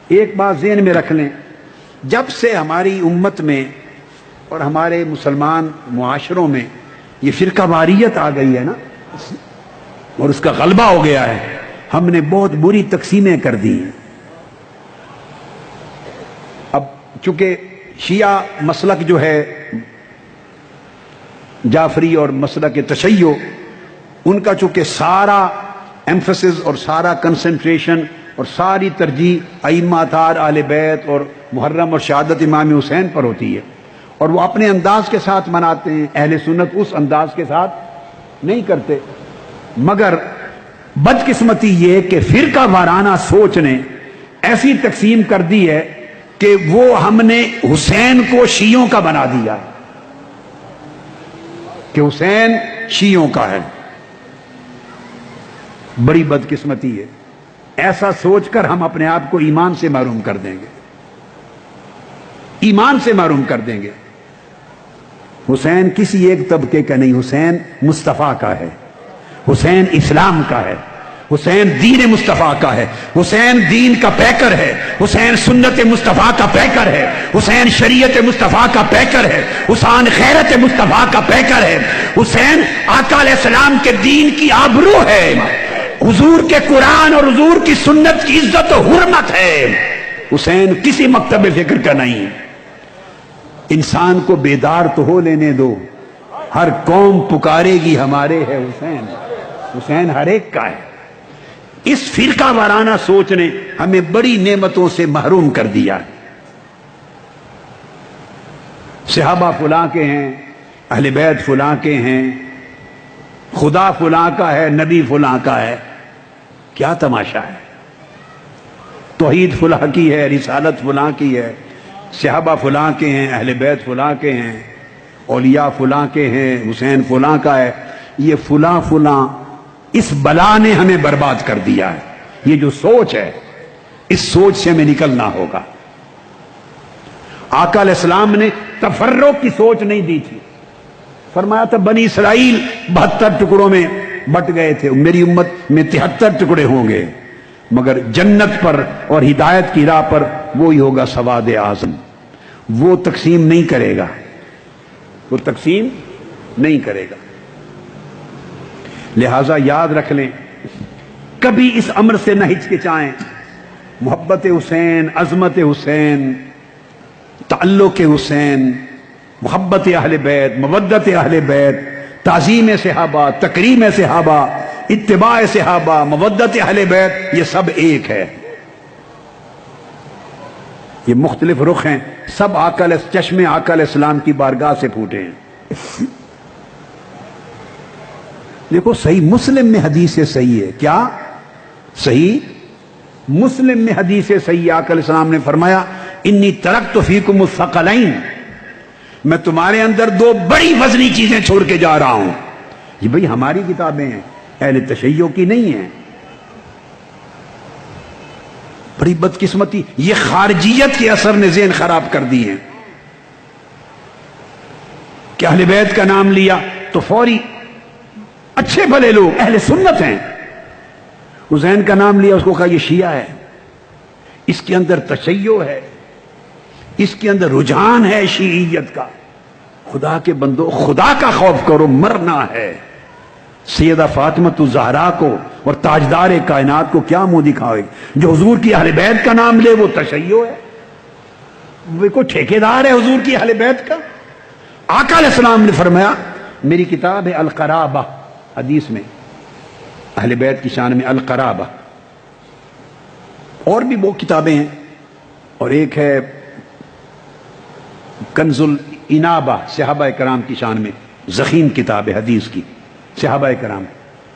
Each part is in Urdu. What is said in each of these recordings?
ایک بات ذہن میں رکھ لیں، جب سے ہماری امت میں اور ہمارے مسلمان معاشروں میں یہ فرقہ واریت آ گئی ہے نا، اور اس کا غلبہ ہو گیا ہے، ہم نے بہت بری تقسیمیں کر دی ہیں۔ اب چونکہ شیعہ مسلک جو ہے جعفری اور مسلک تشیع، ان کا چونکہ سارا ایمفسس اور سارا کنسنٹریشن اور ساری ترجیح ائمہ اطہار اہل بیت اور محرم اور شہادت امام حسین پر ہوتی ہے، اور وہ اپنے انداز کے ساتھ مناتے ہیں، اہل سنت اس انداز کے ساتھ نہیں کرتے۔ مگر بدقسمتی یہ کہ فرقہ وارانہ سوچ نے ایسی تقسیم کر دی ہے کہ وہ ہم نے حسین کو شیعوں کا بنا دیا ہے، کہ حسین شیعوں کا ہے۔ بڑی بدقسمتی ہے، ایسا سوچ کر ہم اپنے آپ کو ایمان سے محروم کر دیں گے، ایمان سے محروم کر دیں گے۔ حسین کسی ایک طبقے کا نہیں، حسین مصطفیٰ کا ہے، حسین اسلام کا ہے، حسین دین مصطفیٰ کا ہے، حسین دین کا پیکر ہے، حسین سنت مصطفیٰ کا پیکر ہے، حسین شریعت مصطفیٰ کا پیکر ہے، حسین غیرت مصطفیٰ کا پیکر ہے، حسین آقا علیہ السلام کے دین کی آبرو ہے، حضور کے قرآن اور حضور کی سنت کی عزت و حرمت ہے۔ حسین کسی مکتب فکر کا نہیں۔ انسان کو بیدار تو ہو لینے دو، ہر قوم پکارے گی ہمارے ہے حسین، حسین ہر ایک کا ہے۔ اس فرقہ وارانہ سوچ نے ہمیں بڑی نعمتوں سے محروم کر دیا۔ صحابہ فلاں کے ہیں، اہل بیت فلاں کے ہیں، خدا فلاں کا ہے، نبی فلاں کا ہے، کیا تماشا ہے؟ توحید فلاں کی ہے، رسالت فلاں کی ہے، صحابہ فلاں کے ہیں، اہل بیت فلاں کے ہیں، اولیاء فلاں کے ہیں، حسین فلاں کا ہے۔ یہ فلاں فلاں اس بلا نے ہمیں برباد کر دیا ہے۔ یہ جو سوچ ہے، اس سوچ سے ہمیں نکلنا ہوگا۔ آقا علیہ السلام نے تفرق کی سوچ نہیں دی تھی، فرمایا تھا بنی اسرائیل 72 ٹکڑوں میں بٹ گئے تھے، میری امت میں 73 ٹکڑے ہوں گے، مگر جنت پر اور ہدایت کی راہ پر وہی ہوگا سواد اعظم۔ وہ تقسیم نہیں کرے گا، وہ تقسیم نہیں کرے گا۔ لہذا یاد رکھ لیں، کبھی اس امر سے نہ ہچکچائیں۔ محبت حسین، عظمت حسین، تعلق حسین، محبت اہل بیت، مودت اہل بیت، تعظیم صحابہ، تکریم صحابہ، اتباع صحابہ، مودت اہل بیت، یہ سب ایک ہے۔ یہ مختلف رخ ہیں، سب چشمے آقا علیہ السلام کی بارگاہ سے پھوٹے ہیں۔ دیکھو صحیح مسلم میں حدیث صحیح ہے، کیا صحیح مسلم میں حدیث صحیح، آقا علیہ السلام نے فرمایا انی ترکت فیکم الثقلین، میں تمہارے اندر دو بڑی وزنی چیزیں چھوڑ کے جا رہا ہوں۔ یہ بھئی ہماری کتابیں ہیں، اہل تشیع کی نہیں ہیں۔ بڑی بدقسمتی، یہ خارجیت کے اثر نے ذہن خراب کر دی ہے کہ اہل بیت کا نام لیا تو فوری اچھے بھلے لوگ اہل سنت ہیں، حسین کا نام لیا اس کو کہا یہ شیعہ ہے، اس کے اندر تشیع ہے، اس کے اندر رجحان ہے شیعیت کا۔ خدا کے بندو، خدا کا خوف کرو، مرنا ہے۔ سیدہ فاطمہ الزہرا کو اور تاجدار کائنات کو کیا منہ دکھاوے؟ جو حضور کی اہل بیت کا نام لے وہ تشیع ہے، وہ کوئی ٹھیکیدار ہے حضور کی اہل بیت کا؟ آقا علیہ السلام نے فرمایا، میری کتاب ہے القرابہ، حدیث میں اہل بیت کی شان میں القرابہ، اور بھی وہ کتابیں ہیں، اور ایک ہے کنز الانابہ، صحابہ کرام کی شان میں ضخیم کتاب ہے حدیث کی، صحابہ کرام،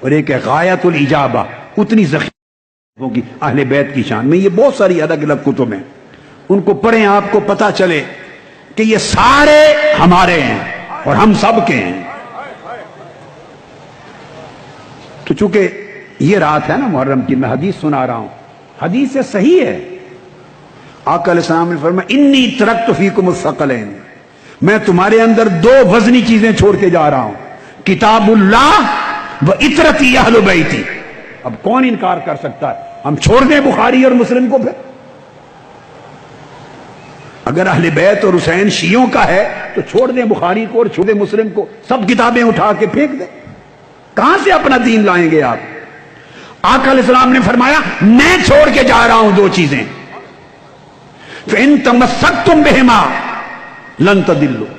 اور ایک ہے غایت الاجابہ، اتنی ضخیم کی اہل بیت کی شان میں۔ یہ بہت ساری الگ الگ کتب ہیں، ان کو پڑھیں، آپ کو پتہ چلے کہ یہ سارے ہمارے ہیں اور ہم سب کے ہیں۔ تو چونکہ یہ رات ہے نا محرم کی، میں حدیث سنا رہا ہوں، حدیث سے صحیح ہے۔ آقا علیہ السلام نے فرمایا انی ترکت فیکم الثقلین، میں تمہارے اندر دو وزنی چیزیں چھوڑ کے جا رہا ہوں، کتاب اللہ و اطرتی اہل بیتی۔ اب کون انکار کر سکتا ہے؟ ہم چھوڑ دیں بخاری اور مسلم کو پھر؟ اگر اہل بیت اور حسین شیعوں کا ہے تو چھوڑ دیں بخاری کو اور چھوڑ دیں مسلم کو، سب کتابیں اٹھا کے پھینک دیں. کہاں سے اپنا دین لائیں گے آپ؟ آقا علیہ السلام نے فرمایا میں چھوڑ کے جا رہا ہوں دو چیزیں، فَإِن تَمَسَّكْتُمْ بِهِمَا لَن تَضِلُّوا،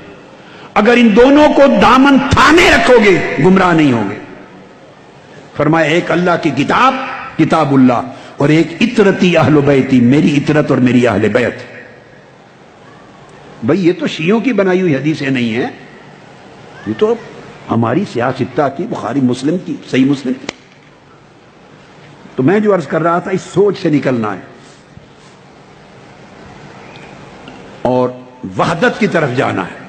اگر ان دونوں کو دامن تھامے رکھو گے گمراہ نہیں ہوگے. فرمایا ایک اللہ کی کتاب، کتاب اللہ، اور ایک اطرتی اہل بیتی، میری اطرت اور میری اہل بیت. بھئی یہ تو شیعوں کی بنائی ہوئی حدیثیں نہیں ہیں، یہ تو ہماری سیاستہ کی، بخاری مسلم کی، صحیح مسلم کی. تو میں جو عرض کر رہا تھا اس سوچ سے نکلنا ہے اور وحدت کی طرف جانا ہے.